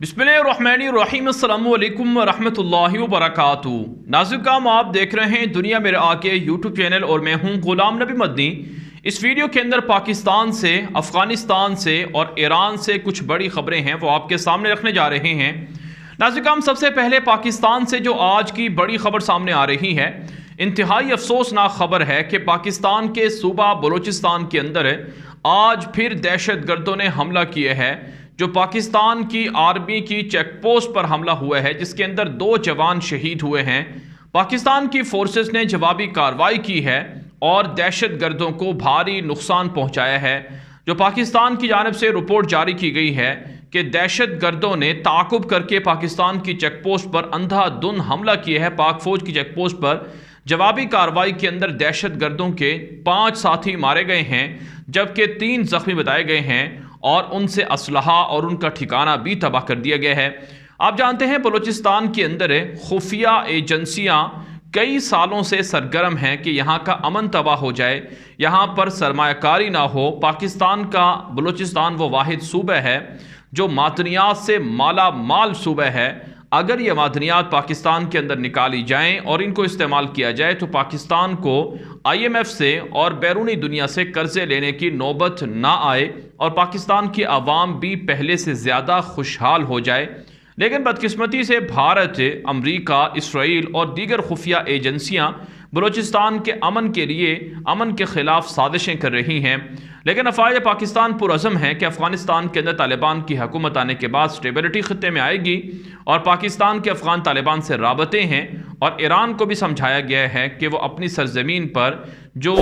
बिस्मिल्लाहिर्रहमानिर्रहीम अस्सलामु अलैकुम रहमतुल्लाहि व बरकातुहू। नाज़िर आप देख रहे हैं दुनिया मेरे आके यूट्यूब चैनल और मैं हूं गुलाम नबी मदनी। इस वीडियो के अंदर पाकिस्तान से, अफ़गानिस्तान से और ईरान से कुछ बड़ी खबरें हैं वो आपके सामने रखने जा रहे हैं। नाज़िर सबसे पहले पाकिस्तान से जो आज की बड़ी खबर सामने आ रही है, इंतहाई अफसोसनाक खबर है कि पाकिस्तान के सूबा बलूचिस्तान के अंदर आज फिर दहशत गर्दों ने हमला किया है। जो पाकिस्तान की आर्मी की चेक पोस्ट पर हमला हुआ है जिसके अंदर 2 जवान शहीद हुए हैं। पाकिस्तान की फोर्सेस ने जवाबी कार्रवाई की है और दहशत गर्दों को भारी नुकसान पहुंचाया है। जो पाकिस्तान की जानिब से रिपोर्ट जारी की गई है कि दहशत गर्दों ने ताक़ुब करके पाकिस्तान की चेक पोस्ट पर अंधाधुंध हमला किया है। पाक फौज की चेक पोस्ट पर जवाबी कार्रवाई के अंदर दहशत गर्दों के 5 साथी मारे गए हैं जबकि 3 जख्मी बताए गए हैं और उनसे असलहा और उनका ठिकाना भी तबाह कर दिया गया है। आप जानते हैं बलूचिस्तान के अंदर खुफिया एजेंसियां कई सालों से सरगर्म हैं कि यहाँ का अमन तबाह हो जाए, यहाँ पर सरमायाकारी ना हो। पाकिस्तान का बलूचिस्तान वो वाहिद सूबा है जो मादनियात से माला माल सूबा है। अगर ये मादनियात पाकिस्तान के अंदर निकाली जाएं और इनको इस्तेमाल किया जाए तो पाकिस्तान को IMF से और बैरूनी दुनिया से कर्जे लेने की नौबत ना आए और पाकिस्तान की आवाम भी पहले से ज़्यादा खुशहाल हो जाए। लेकिन बदकिस्मती से भारत, अमरीका, इसराइल और दीगर खुफिया एजेंसियां बलूचिस्तान के अमन के लिए अमन के ख़िलाफ़ साजिशें कर रही हैं। लेकिन अफ़वाज पाकिस्तान पुरज़म है कि अफ़गानिस्तान के अंदर तालिबान की हुकूमत आने के बाद स्टेबिलिटी ख़ित्ते में आएगी और पाकिस्तान के अफ़गान तालिबान से राबते हैं। और ईरान को भी समझाया गया है कि वो अपनी सरजमीन पर जो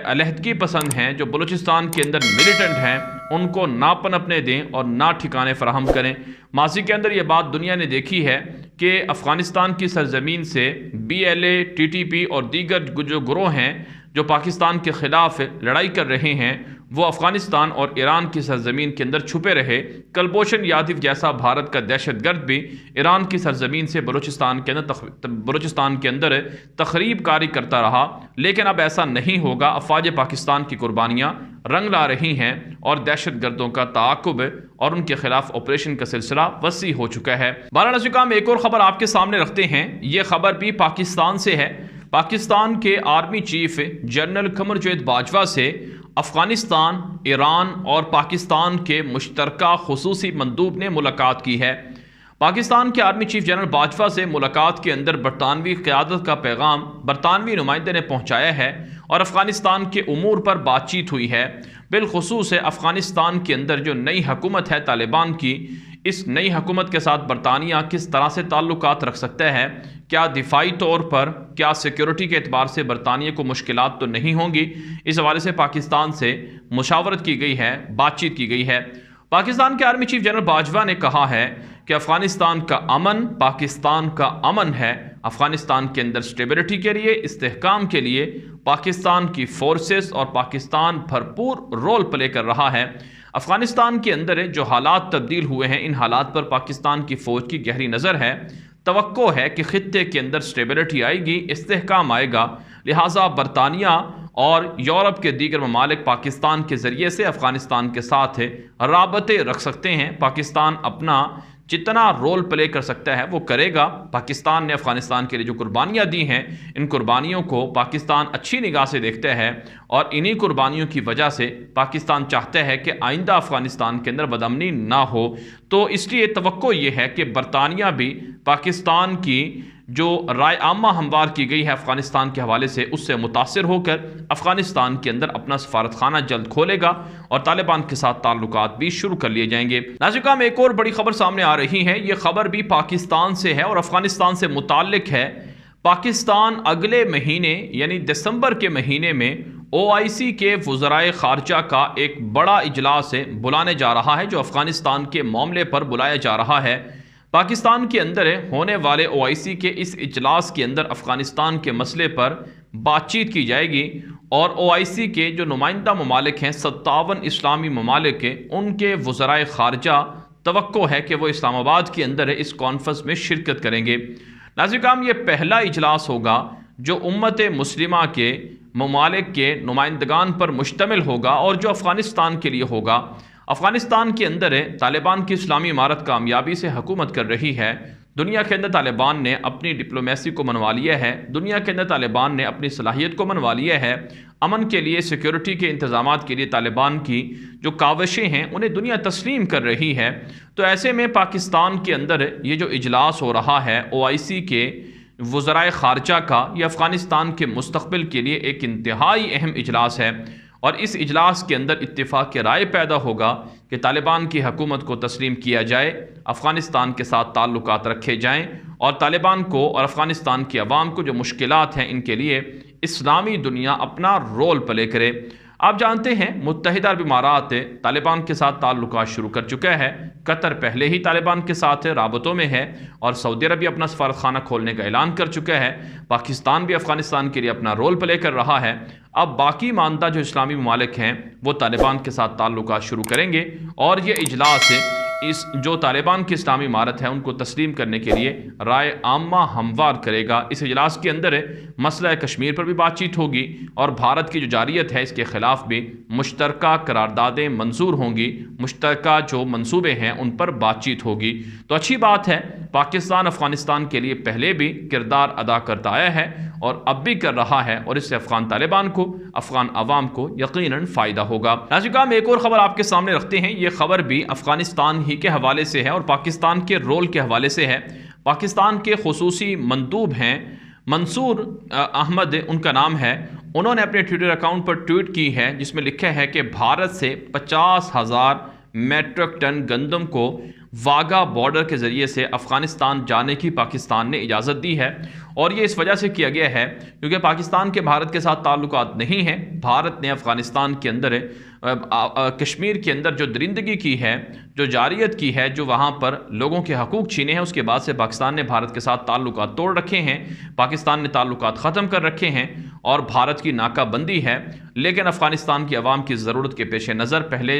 अलहदगी पसंद हैं, जो बलूचिस्तान के अंदर मिलिटेंट हैं, उनको ना पनपने दें और ना ठिकाने फराहम करें। माजी के अंदर ये बात दुनिया ने देखी है कि अफ़गानिस्तान की सरजमीन से BLA, TTP और दीगर जो ग्रोह हैं जो पाकिस्तान के ख़िलाफ़ लड़ाई कर रहे हैं वो अफ़गानिस्तान और ईरान की सरजमीन के अंदर छुपे रहे। कलभूषण यादव जैसा भारत का दहशतगर्द भी ईरान की सरजमीन से बलूचिस्तान के अंदर तखरीब कारी करता रहा। लेकिन अब ऐसा नहीं होगा। अफ़वाज पाकिस्तान की कुर्बानियाँ रंग ला रही हैं और दहशतगर्दों का ताक़ुब और उनके खिलाफ ऑपरेशन का सिलसिला वसी हो चुका है। वाराणसी का हम एक और ख़बर आपके सामने रखते हैं। ये ख़बर भी पाकिस्तान से है। पाकिस्तान के आर्मी चीफ जनरल कमरजावेद बाजवा से अफ़गानिस्तान, ईरान और पाकिस्तान के मुश्तरका खुसूसी मंदूब ने मुलाकात की है। पाकिस्तान के आर्मी चीफ जनरल बाजवा से मुलाकात के अंदर बरतानवी क़यादत का पैगाम बरतानवी नुमाइंदे ने पहुँचाया है और अफ़गानिस्तान के उमूर पर बातचीत हुई है। बिलखुसूस अफ़गानिस्तान के अंदर जो नई हुकूमत है तालिबान की, इस नई हुकूमत के साथ बरतानिया किस तरह से ताल्लुकात रख सकता है, क्या दिफाई तौर पर, क्या सिक्योरिटी के एतबार से बरतानिया को मुश्किलात तो नहीं होंगी। इस हवाले से पाकिस्तान से मुशावरत की गई है, बातचीत की गई है। पाकिस्तान के आर्मी चीफ जनरल बाजवा ने कहा है कि अफ़गानिस्तान का अमन पाकिस्तान का अमन है। अफ़गानिस्तान के अंदर स्टेबिलिटी के लिए, इस्तेहकाम के लिए पाकिस्तान की फोर्सेस और पाकिस्तान भरपूर रोल प्ले कर रहा है। अफ़गानिस्तान के अंदर जो हालात तब्दील हुए हैं, इन हालात पर पाकिस्तान की फ़ौज की गहरी नज़र है। तवक्को है कि ख़ित्ते के अंदर स्टेबिलिटी आएगी, इस्तेहकाम आएगा। लिहाजा बरतानिया और यूरोप के दीगर ममालिक पाकिस्तान के ज़रिए से अफ़गानिस्तान के साथ राबते रख सकते हैं। पाकिस्तान अपना जितना रोल प्ले कर सकता है वो करेगा। पाकिस्तान ने अफ़गानिस्तान के लिए जो कुर्बानियाँ दी हैं, इन कुर्बानियों को पाकिस्तान अच्छी निगाह से देखता है और इन्हीं कुर्बानियों की वजह से पाकिस्तान चाहता है कि आइंदा अफ़गानिस्तान के अंदर बदअमनी ना हो। तो इसलिए तवक्को ये है कि बरतानिया भी पाकिस्तान की जो राय आमा हमवार की गई है अफ़गानिस्तान के हवाले से, उससे मुतासिर होकर अफ़गानिस्तान के अंदर अपना सफारत खाना जल्द खोलेगा और तालिबान के साथ ताल्लुकात भी शुरू कर लिए जाएंगे। नाज़िर में एक और बड़ी खबर सामने आ रही है। ये खबर भी पाकिस्तान से है और अफ़गानिस्तान से मुताल्लिक है। पाकिस्तान अगले महीने यानी दिसंबर के महीने में OIC के वज़राए ख़ारजा का एक बड़ा इजलास बुलाने जा रहा है जो अफ़गानिस्तान के मामले पर बुलाया जा रहा है। पाकिस्तान के अंदर होने वाले OIC के इस इजलास के अंदर अफ़गानिस्तान के मसले पर बातचीत की जाएगी और OIC के जो नुमाइंदा ममालिक हैं, 57 इस्लामी ममालिक हैं, उनके वज़राए ख़ारजा तवक्को है कि वो इस्लामाबाद के अंदर इस कॉन्फ्रेंस में शिरकत करेंगे। नाज़िर ये पहला इजलास होगा जो उम्मत मुस्लिमा के ममालिक के नुमाइंदगान पर मुश्तमिल होगा और जो अफ़गानिस्तान के लिए होगा। अफ़गानिस्तान के अंदर तालिबान की इस्लामी इमारत कामयाबी से हुकूमत कर रही है। दुनिया के अंदर तालिबान ने अपनी डिप्लोमेसी को मनवा लिया है। दुनिया के अंदर तालिबान ने अपनी सलाहियत को मनवा लिया है। अमन के लिए, सिक्योरिटी के इंतज़ामात के लिए तालिबान की जो काविशें हैं उन्हें दुनिया तस्लीम कर रही है। तो ऐसे में पाकिस्तान के अंदर ये जो इजलास हो रहा है OIC के वज़राए ख़ारजा का, ये अफ़गानिस्तान के मुस्तक़बिल के लिए एक इंतहाई अहम इजलास है। और इस इजलास के अंदर इत्तेफाक की राय पैदा होगा कि तालिबान की हुकूमत को तस्लीम किया जाए, अफ़गानिस्तान के साथ ताल्लुकात रखे जाएँ और तालिबान को और अफ़गानिस्तान की आवाम को जो मुश्किलात हैं इनके लिए इस्लामी दुनिया अपना रोल प्ले करे। आप जानते हैं मुत्तहिदा अरब इमारात तालिबान के साथ ताल्लुकात शुरू कर चुका है। कतर पहले ही तालिबान के साथ राबतों में है और सऊदी अरब भी अपना सफारतखाना खोलने का ऐलान कर चुका है। पाकिस्तान भी अफ़गानिस्तान के लिए अपना रोल प्ले कर रहा है। अब बाकी मानदा जो इस्लामी ममालिक हैं वो तालिबान के साथ ताल्लुकात शुरू करेंगे और ये इजलास इस जो तालिबान की इस्लामी इमारत है उनको तस्लीम करने के लिए राय आम्मा हमवार करेगा। इस इजलास के अंदर मसला कश्मीर पर भी बातचीत होगी और भारत की जो जारियत है इसके ख़िलाफ़ भी मुश्तरका करारदादें मंजूर होंगी, मुश्तरका जो मंसूबे हैं उन पर बातचीत होगी। तो अच्छी बात है, पाकिस्तान अफ़गानिस्तान के लिए पहले भी किरदार अदा करता आया है और अब भी कर रहा है और इससे अफ़गान तालिबान को, अफ़गान अवाम को यकीनन फ़ायदा होगा। नाज़रीन, हम एक और ख़बर आपके सामने रखते हैं। ये ख़बर भी अफ़गानिस्तान ही के हवाले से है और पाकिस्तान के रोल के हवाले से है। पाकिस्तान के खुसूसी मंदूब हैं मंसूर अहमद उनका नाम है। उन्होंने अपने ट्विटर अकाउंट पर ट्वीट की है जिसमें लिखा है कि भारत से 50,000 मेट्रिक टन गंदम को वाघा बॉर्डर के ज़रिए से अफ़गानिस्तान जाने की पाकिस्तान ने इजाज़त दी है। और ये इस वजह से किया गया है क्योंकि पाकिस्तान के भारत के साथ ताल्लुकात नहीं हैं। भारत ने अफ़गानिस्तान के अंदर कश्मीर के अंदर जो दरिंदगी की है, जो जारियत की है, जो वहाँ पर लोगों के हकूक़ छीने हैं, उसके बाद से पाकिस्तान ने भारत के साथ ताल्लुकात तोड़ रखे हैं। पाकिस्तान ने ताल्लुकात ख़त्म कर रखे हैं और भारत की नाकाबंदी है। लेकिन अफ़गानिस्तान की आवाम की ज़रूरत के पेश नज़र पहले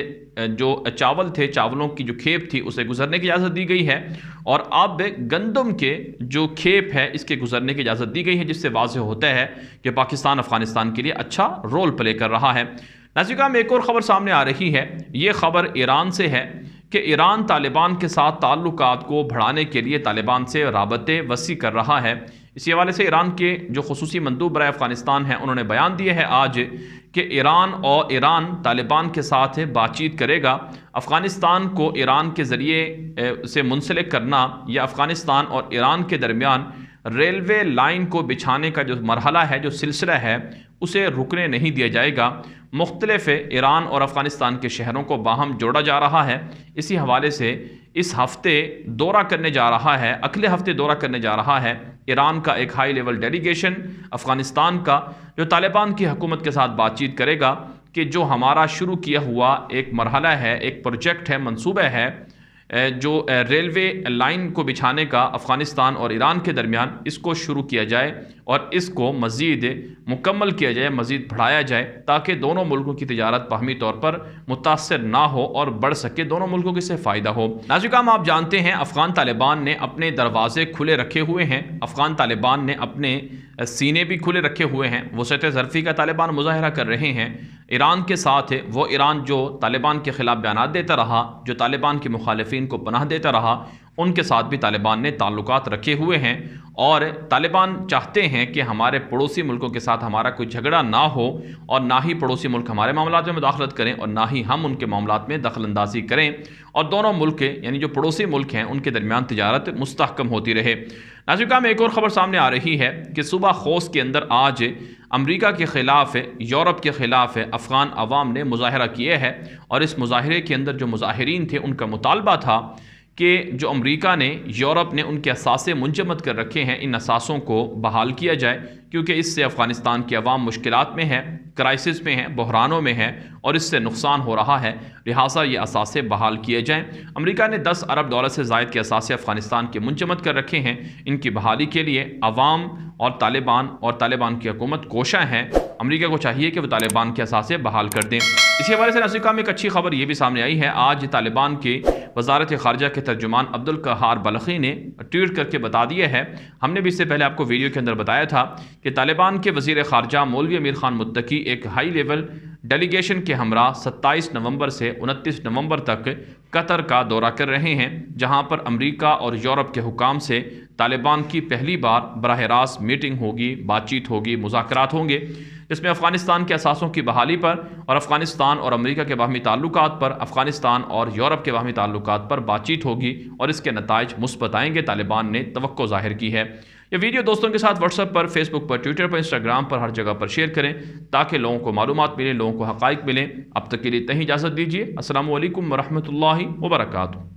जो चावल थे, चावलों की जो खेप थी उसे गुजरने की इजाज़त दी गई है और अब गंदम के जो खेप है इसके गुजरने की इजाज़त दी गई है, जिससे वाज़ेह होता है कि पाकिस्तान अफ़गानिस्तान के लिए अच्छा रोल प्ले कर रहा है। नाज़रीन, में एक और ख़बर सामने आ रही है। ये ख़बर ईरान से है कि ईरान तालिबान के साथ ताल्लुकात को बढ़ाने के लिए तालिबान से राबते वसी कर रहा है। इसी हवाले से ईरान के जो खुसूसी मंदूब बराए अफ़गानिस्तान हैं उन्होंने बयान दिया है आज कि ईरान तालिबान के साथ बातचीत करेगा। अफ़गानिस्तान को ईरान के ज़रिए से मुंसलिक करना या अफ़गानिस्तान और ईरान के दरमियान रेलवे लाइन को बिछाने का जो मरहला है, जो सिलसिला है, उसे रुकने नहीं दिया जाएगा। मुख्तलिफ ईरान और अफ़गानिस्तान के शहरों को बाहम जोड़ा जा रहा है। इसी हवाले से इस हफ्ते दौरा करने जा रहा है, अगले हफ्ते दौरा करने जा रहा है ईरान का एक हाई लेवल डेलीगेशन अफ़गानिस्तान का, जो तालिबान की हुकूमत के साथ बातचीत करेगा कि जो हमारा शुरू किया हुआ एक मरहला है, एक प्रोजेक्ट है, मंसूबा है, जो रेलवे लाइन को बिछाने का अफ़गानिस्तान और ईरान के दरमियान, इसको शुरू किया जाए और इसको मज़ीद मुकम्मल किया जाए, मज़ीद बढ़ाया जाए ताकि दोनों मुल्कों की तिजारत बाहमी तौर पर मुतासर ना हो और बढ़ सके, दोनों मुल्कों के से फ़ायदा हो। नाज़रीन, आप जानते हैं अफ़गान तालिबान ने अपने दरवाज़े खुले रखे हुए हैं। अफ़गान तालिबान ने अपने सीने भी खुले रखे हुए हैं। वसअत ज़रफ़ी का तालिबान मुज़ाहरा कर रहे हैं ईरान के साथ। वो ईरान जो तालिबान के ख़िलाफ़ बयान देता रहा, जो तालिबान के मुखालिफिन को पनाह देता रहा, उनके साथ भी तालिबान ने ताल्लुकात रखे हुए हैं और तालिबान चाहते हैं कि हमारे पड़ोसी मुल्कों के साथ हमारा कोई झगड़ा ना हो और ना ही पड़ोसी मुल्क हमारे मामलात में मुदाखलत करें और ना ही हम उनके मामलात में दखल अंदाजी करें और दोनों मुल्क यानी जो पड़ोसी मुल्क हैं उनके दरमियान तिजारत मुस्तहकम होती रहे। नाज़रीन, में एक और ख़बर सामने आ रही है कि सूबा खोस के अंदर आज अमरीका के ख़िलाफ़, यूरोप के ख़िलाफ़ अफ़गान अवाम ने मुज़ाहरा किया है और इस मुज़ाहरे के अंदर जो मुज़ाहिरीन थे उनका मुतालबा था कि जो अमरीका ने, यूरोप ने उनके असासे मुंजमद कर रखे हैं, इन असासों को बहाल किया जाए क्योंकि इससे अफ़गानिस्तान की अवाम मुश्किलात में है, क्राइसिस में है, बहरानों में है और इससे नुकसान हो रहा है। लिहाजा ये असासे बहाल किए जाएँ। अमरीका ने $10 अरब से ज़ायद के असासे अफ़गानिस्तान के मुंजमद कर रखे हैं। इनकी बहाली के लिए अवाम और तालिबान की हुकूमत कोशा है। अमरीका को चाहिए कि वह तालिबान के असासे बहाल कर दें। इसी हवाले से नाज़रीन, में एक अच्छी खबर ये भी सामने आई है। आज तालिबान के वज़ारत ख़ारजा के तर्जुमान अब्दुल क़हार बलखी ने ट्वीट करके बता दिया है, हमने भी इससे पहले आपको वीडियो के अंदर बताया था कि तालिबान के वज़ीर ख़ारजा मौलवी अमीर ख़ान मुत्तकी एक हाई लेवल डेलीगेशन के हमरा 27 नवंबर से 29 नवंबर तक कतर का दौरा कर रहे हैं, जहां पर अमेरिका और यूरोप के हुकाम से तालिबान की पहली बार बराह रास्त मीटिंग होगी, बातचीत होगी, मुज़ाकरात होंगे, जिसमें अफ़गानिस्तान के असासों की बहाली पर और अफ़गानिस्तान और अमेरिका के बाहमी ताल्लुकात पर, अफ़गानिस्तान और यूरोप के बाहमी ताल्लुकात पर बातचीत होगी और इसके नताइज मुस्बत आएंगे, तालिबान ने तवक्को ज़ाहिर की है। ये वीडियो दोस्तों के साथ व्हाट्सएप पर, फेसबुक पर, ट्विटर पर, इंस्टाग्राम पर, हर जगह पर शेयर करें ताकि लोगों को मालूमात मिले, लोगों को हक़ाइक़ मिलें। अब तक के लिए इतनी इजाज़त दीजिए। अस्सलामु अलैकुम वरहमतुल्लाहि वबरकातुहू।